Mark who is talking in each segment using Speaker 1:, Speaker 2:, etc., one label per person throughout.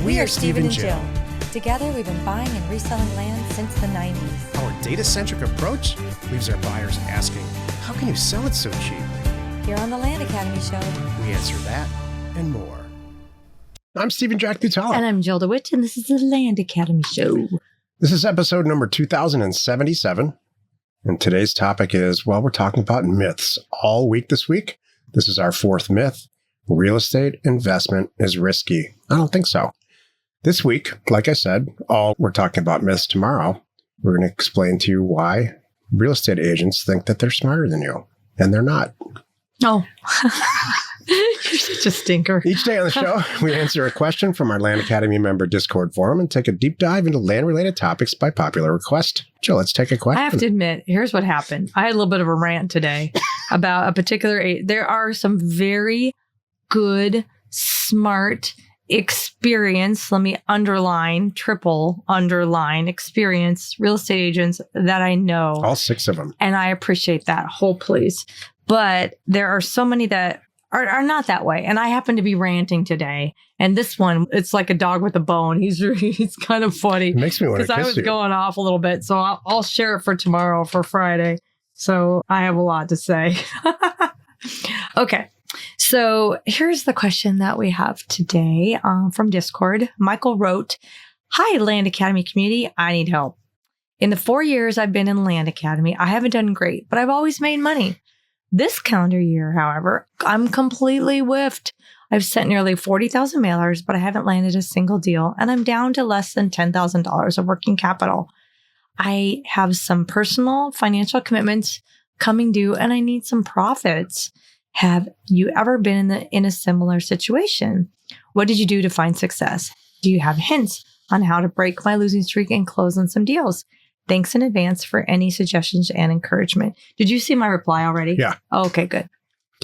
Speaker 1: We are Steve and Jill.
Speaker 2: Together, we've been buying and reselling land since the 90s.
Speaker 1: Our data-centric approach leaves our buyers asking, how can you sell it so cheap?
Speaker 2: Here on the Land Academy Show,
Speaker 1: We answer that and more. I'm Stephen Jack Butala.
Speaker 3: And I'm Jill DeWit, and this is the Land Academy Show.
Speaker 1: This is episode number 2077. And today's topic is, well, we're talking about myths all week this week. This is our fourth myth. Real estate investment is risky. I don't think so. This week, like I said, we're talking about myths tomorrow. We're going to explain to you why real estate agents think that they're smarter than you, and they're not.
Speaker 3: Oh, you're such a stinker.
Speaker 1: Each day on the show, we answer a question from our Land Academy member Discord forum and take a deep dive into land-related topics by popular request. Jill, let's take a question.
Speaker 3: I have to admit, here's what happened. I had a little bit of a rant today about a particular There are some very good, smart, experience, let me triple underline, experience real estate agents that I know.
Speaker 1: All six of them.
Speaker 3: And I appreciate that whole place. But there are so many that are not that way. And I happen to be ranting today. And this one, it's like a dog with a bone. He's kind of funny.
Speaker 1: It makes me want to kiss you.
Speaker 3: Because I was going off a little bit. So I'll share it for tomorrow, for Friday. So I have a lot to say. Okay. So here's the question that we have today from Discord. Michael wrote, "Hi, Land Academy community. I need help. In the 4 years I've been in Land Academy, I haven't done great, but I've always made money. This calendar year, however, I'm completely whiffed. I've sent nearly 40,000 mailers, but I haven't landed a single deal, and I'm down to less than $10,000 of working capital. I have some personal financial commitments coming due, and I need some profits. Have you ever been in a similar situation? What did you do to find success? Do you have hints on how to break my losing streak and close on some deals? Thanks in advance for any suggestions and encouragement." Did you see my reply already?
Speaker 1: Yeah.
Speaker 3: Oh, okay, good.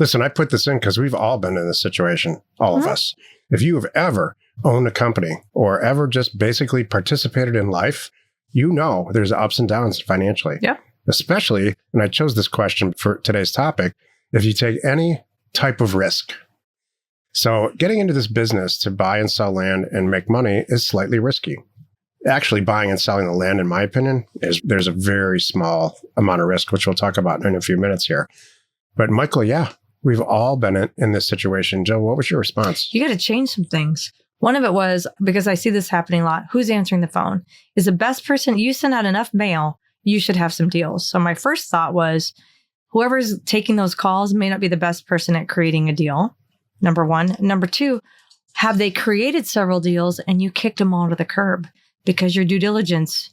Speaker 1: Listen, I put this in because we've all been in this situation, all of us. If you have ever owned a company or ever just basically participated in life, you know there's ups and downs financially.
Speaker 3: Yeah.
Speaker 1: Especially, and I chose this question for today's topic, if you take any type of risk. So getting into this business to buy and sell land and make money is slightly risky. Actually, buying and selling the land, in my opinion, there's a very small amount of risk, which we'll talk about in a few minutes here. But Michael, yeah, we've all been in this situation. Jill, what was your response?
Speaker 3: You got to change some things. One of it was, because I see this happening a lot, who's answering the phone? Is the best person, you send out enough mail, you should have some deals. So my first thought was, whoever's taking those calls may not be the best person at creating a deal. Number one. Number two, have they created several deals and you kicked them all to the curb because your due diligence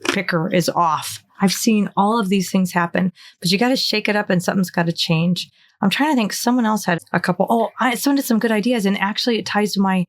Speaker 3: picker is off? I've seen all of these things happen, but you got to shake it up and something's got to change. I'm trying to think, someone else had a couple. Someone did some good ideas. And actually it ties to my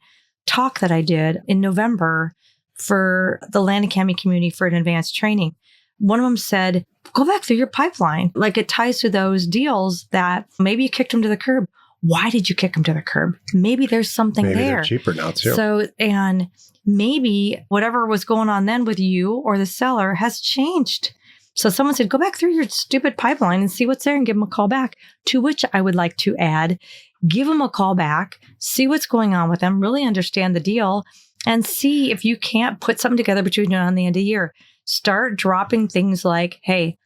Speaker 3: talk that I did in November for the Land Academy community for an advanced training. One of them said, go back through your pipeline. Like, it ties to those deals that maybe you kicked them to the curb. Why did you kick them to the curb? Maybe there's something there.
Speaker 1: Maybe they're cheaper now too.
Speaker 3: So, and maybe whatever was going on then with you or the seller has changed. So someone said, go back through your stupid pipeline and see what's there and give them a call back. To which I would like to add, give them a call back, see what's going on with them, really understand the deal, and see if you can't put something together between now and the end of the year. Start dropping things like, hey,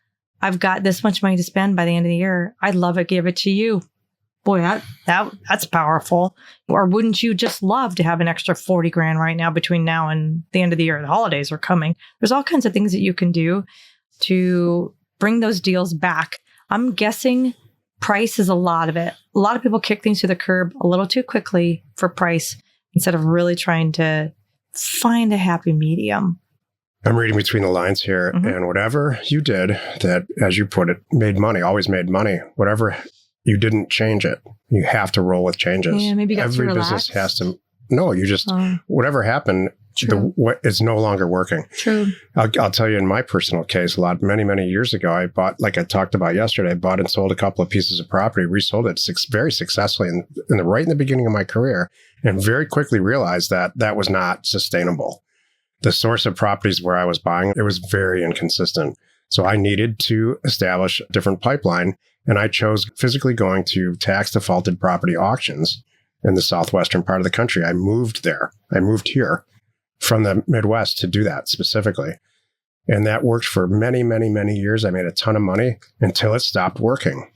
Speaker 3: I've got this much money to spend by the end of the year. I'd love to give it to you. Boy, that's powerful. Or wouldn't you just love to have an extra 40 grand right now between now and the end of the year? The holidays are coming. There's all kinds of things that you can do to bring those deals back. I'm guessing price is a lot of it. A lot of people kick things to the curb a little too quickly for price instead of really trying to find a happy medium.
Speaker 1: I'm reading between the lines here, and whatever you did that, as you put it, made money, always made money. Whatever you didn't change it. You have to roll with changes.
Speaker 3: Yeah, maybe you got
Speaker 1: Every
Speaker 3: too
Speaker 1: business
Speaker 3: relaxed.
Speaker 1: has to. No, you just whatever happened. It's no longer working.
Speaker 3: True.
Speaker 1: I'll tell you, in my personal case, many years ago, I bought, like I talked about yesterday, I bought and sold a couple of pieces of property, resold it very successfully right in the beginning of my career, and very quickly realized that that was not sustainable. The source of properties where I was buying, it was very inconsistent. So I needed to establish a different pipeline, and I chose physically going to tax defaulted property auctions in the southwestern part of the country. I moved there. I moved here from the Midwest to do that specifically. And that worked for many, many, many years. I made a ton of money until it stopped working.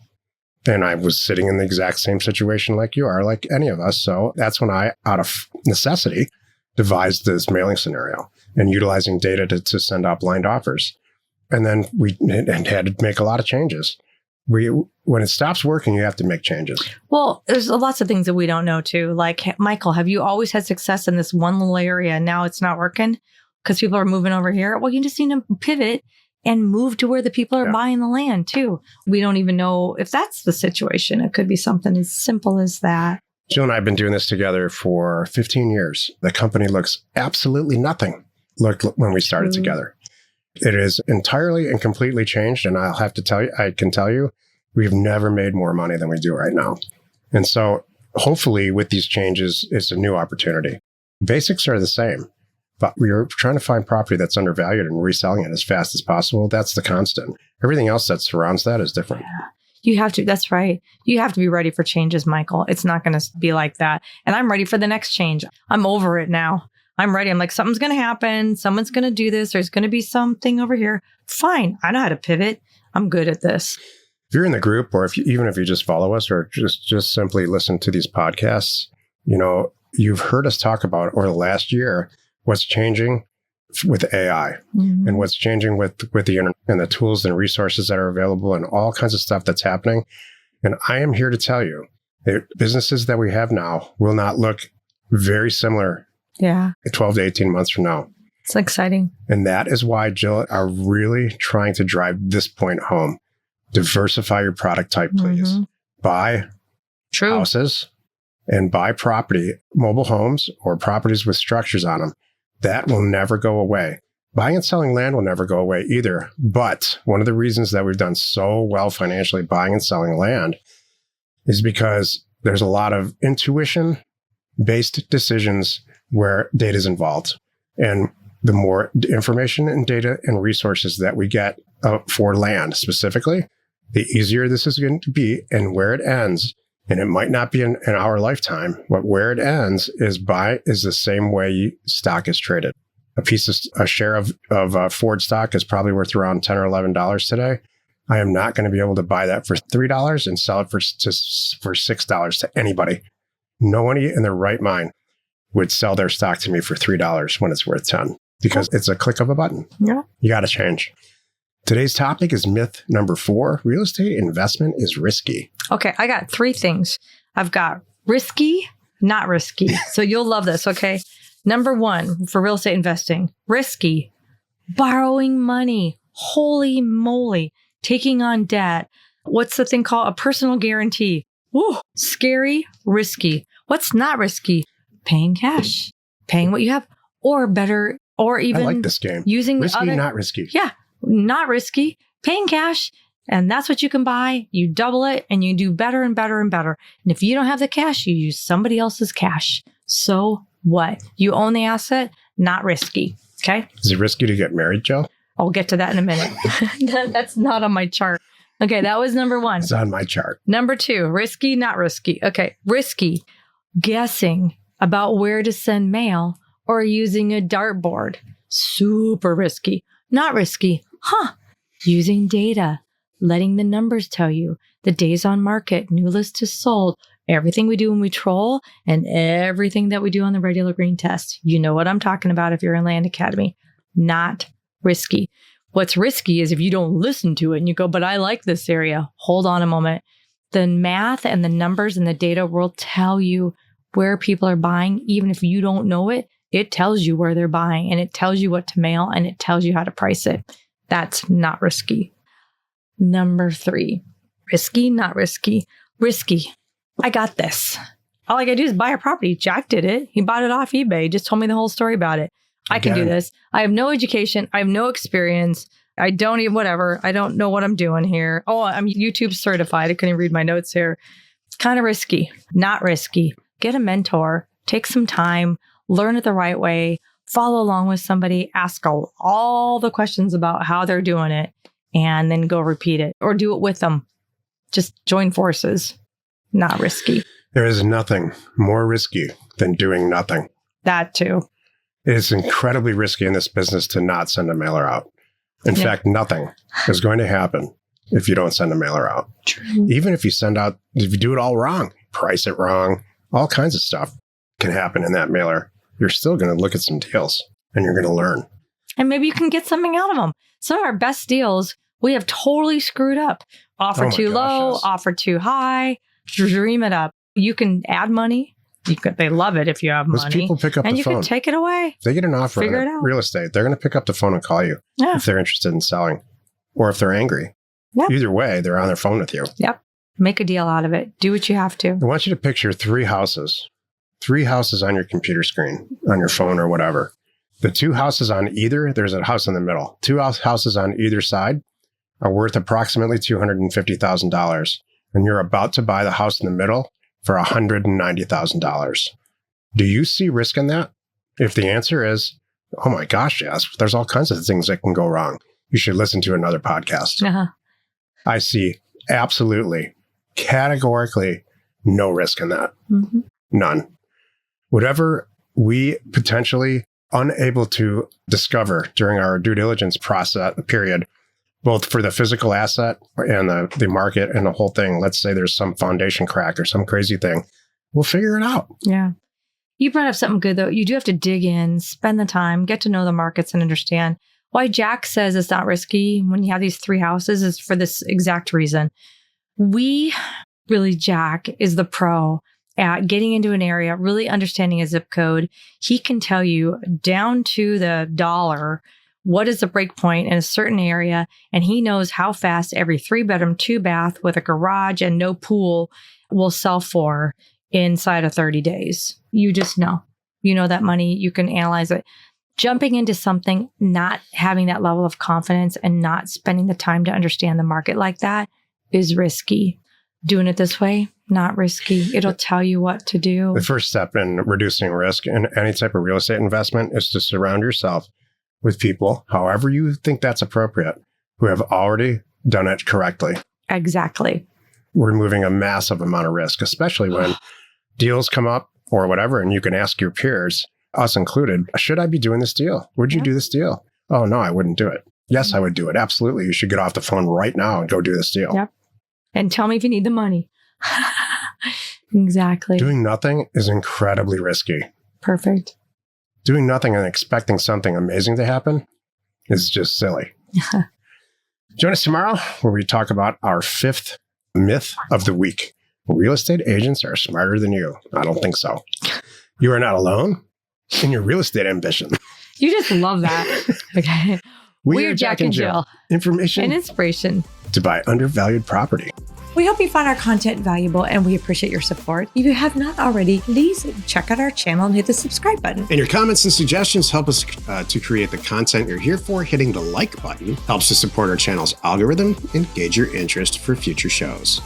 Speaker 1: And I was sitting in the exact same situation like you are, like any of us. So that's when I, out of necessity, devised this mailing scenario and utilizing data to send out blind offers. And then we had to make a lot of changes. When it stops working, you have to make changes.
Speaker 3: Well, there's lots of things that we don't know too. Like, Michael, have you always had success in this one little area and now it's not working because people are moving over here? Well, you just need to pivot and move to where the people are buying the land too. We don't even know if that's the situation. It could be something as simple as that.
Speaker 1: Jill and I have been doing this together for 15 years. The company looks absolutely nothing like when we started together. It is entirely and completely changed. And I'll have to tell you, I can tell you, we've never made more money than we do right now. And so hopefully with these changes, it's a new opportunity. Basics are the same, but we're trying to find property that's undervalued and reselling it as fast as possible. That's the constant. Everything else that surrounds that is different.
Speaker 3: Yeah. You have to, that's right. You have to be ready for changes, Michael. It's not going to be like that. And I'm ready for the next change. I'm over it now. I'm ready. I'm like, something's going to happen. Someone's going to do this. There's going to be something over here. Fine. I know how to pivot. I'm good at this.
Speaker 1: If you're in the group, or even if you just follow us or just simply listen to these podcasts, you've heard us talk about over the last year, what's changing with AI and what's changing with the internet and the tools and resources that are available and all kinds of stuff that's happening. And I am here to tell you that businesses that we have now will not look very similar 12 to 18 months from now.
Speaker 3: It's exciting.
Speaker 1: And that is why Jill are really trying to drive this point home. Diversify your product type, please. Buy houses and buy property, mobile homes or properties with structures on them. That will never go away. Buying and selling land will never go away either. But one of the reasons that we've done so well financially buying and selling land is because there's a lot of intuition-based decisions where data is involved. And the more information and data and resources that we get for land specifically, the easier this is going to be. And where it ends, and it might not be in our lifetime, but where it ends is the same way stock is traded. A share of Ford stock is probably worth around $10 or $11 today. I am not going to be able to buy that for $3 and sell it for $6 to anybody. Nobody in their right mind would sell their stock to me for $3 when it's worth $10 because it's a click of a button.
Speaker 3: Yeah.
Speaker 1: You got to change. Today's topic is myth number 4. Real estate investment is risky.
Speaker 3: Okay, I got 3 things. I've got risky, not risky. So you'll love this, okay? Number 1 for real estate investing, risky, borrowing money. Holy moly, taking on debt. What's the thing called? A personal guarantee. Woo, scary, risky. What's not risky? Paying cash, paying what you have, or better, or even
Speaker 1: I like this game.
Speaker 3: Using
Speaker 1: risky, not risky.
Speaker 3: Yeah. Not risky, paying cash, and that's what you can buy. You double it and you do better and better and better. And if you don't have the cash, you use somebody else's cash. So what? You own the asset, not risky. Okay.
Speaker 1: Is it risky to get married, Joe?
Speaker 3: I'll get to that in a minute. That's not on my chart. Okay. That was number 1.
Speaker 1: It's on my chart.
Speaker 3: Number 2, risky, not risky. Okay. Risky, guessing about where to send mail or using a dartboard. Super risky. Not risky. Using data, letting the numbers tell you the days on market, new list is sold, everything we do when we troll, and everything that we do on the regular green test. You know what I'm talking about if you're in Land Academy. Not risky. What's risky is if you don't listen to it and you go, but I like this area. Hold on a moment. The math and the numbers and the data will tell you where people are buying, even if you don't know it. It tells you where they're buying and it tells you what to mail and it tells you how to price it. That's not risky. Number 3, risky, not risky. Risky. I got this. All I got to do is buy a property. Jack did it. He bought it off eBay. He just told me the whole story about it. I can do this. I have no education. I have no experience. I don't even, whatever. I don't know what I'm doing here. Oh, I'm YouTube certified. I couldn't read my notes here. It's kind of risky. Not risky. Get a mentor. Take some time. Learn it the right way, follow along with somebody, ask all the questions about how they're doing it, and then go repeat it or do it with them. Just join forces. Not risky.
Speaker 1: There is nothing more risky than doing nothing.
Speaker 3: That too.
Speaker 1: It is incredibly risky in this business to not send a mailer out. In fact, nothing is going to happen if you don't send a mailer out.
Speaker 3: True.
Speaker 1: Even if you do it all wrong, price it wrong, all kinds of stuff can happen in that mailer. You're still going to look at some deals and you're going to learn.
Speaker 3: And maybe you can get something out of them. Some of our best deals, we have totally screwed up. Offer too low,
Speaker 1: yes.
Speaker 3: offer too high, dream it up. You can add money. They love it if you have
Speaker 1: Those
Speaker 3: money.
Speaker 1: people pick up
Speaker 3: and
Speaker 1: the
Speaker 3: you
Speaker 1: phone.
Speaker 3: can take it away.
Speaker 1: If they get an offer
Speaker 3: Figure
Speaker 1: on
Speaker 3: it out.
Speaker 1: real estate, they're going to pick up the phone and call you if they're interested in selling or if they're angry.
Speaker 3: Yeah.
Speaker 1: Either way, they're on their phone with you.
Speaker 3: Yep. Make a deal out of it. Do what you have to.
Speaker 1: I want you to picture 3 houses on your computer screen, on your phone or whatever. The 2 houses on either, there's a house in the middle. 2 houses on either side are worth approximately $250,000. And you're about to buy the house in the middle for $190,000. Do you see risk in that? If the answer is, oh my gosh, yes, there's all kinds of things that can go wrong. You should listen to another podcast.
Speaker 3: Uh-huh.
Speaker 1: I see absolutely, categorically no risk in that.
Speaker 3: Mm-hmm.
Speaker 1: None. Whatever we potentially unable to discover during our due diligence process period, both for the physical asset and the market and the whole thing. Let's say there's some foundation crack or some crazy thing. We'll figure it out.
Speaker 3: Yeah. You brought up something good, though. You do have to dig in, spend the time, get to know the markets and understand why Jack says it's not risky when you have these 3 houses is for this exact reason. Jack is the pro at getting into an area, really understanding a zip code. He can tell you down to the dollar what is the break point in a certain area, and he knows how fast every 3-bedroom, 2-bath with a garage and no pool will sell for inside of 30 days. You just know. You know that money. You can analyze it. Jumping into something, not having that level of confidence and not spending the time to understand the market like that is risky. Doing it this way, not risky. It'll tell you what to do.
Speaker 1: The first step in reducing risk in any type of real estate investment is to surround yourself with people, however you think that's appropriate, who have already done it correctly.
Speaker 3: Exactly.
Speaker 1: We're removing a massive amount of risk, especially when deals come up or whatever, and you can ask your peers, us included, should I be doing this deal? Would you do this deal? Oh, no, I wouldn't do it. Yes, I would do it. Absolutely. You should get off the phone right now and go do this deal.
Speaker 3: Yep. And tell me if you need the money. Exactly.
Speaker 1: Doing nothing is incredibly risky.
Speaker 3: Perfect.
Speaker 1: Doing nothing and expecting something amazing to happen is just silly. Join us tomorrow where we talk about our 5th myth of the week. Real estate agents are smarter than you. I don't think so. You are not alone in your real estate ambition.
Speaker 3: You just love that. Okay. We're Jack and Jill.
Speaker 1: Information
Speaker 3: And inspiration
Speaker 1: to buy undervalued property.
Speaker 2: We hope you find our content valuable and we appreciate your support. If you have not already, please check out our channel and hit the subscribe button.
Speaker 4: And your comments and suggestions help us to create the content you're here for. Hitting the like button helps to support our channel's algorithm and gauge your interest for future shows.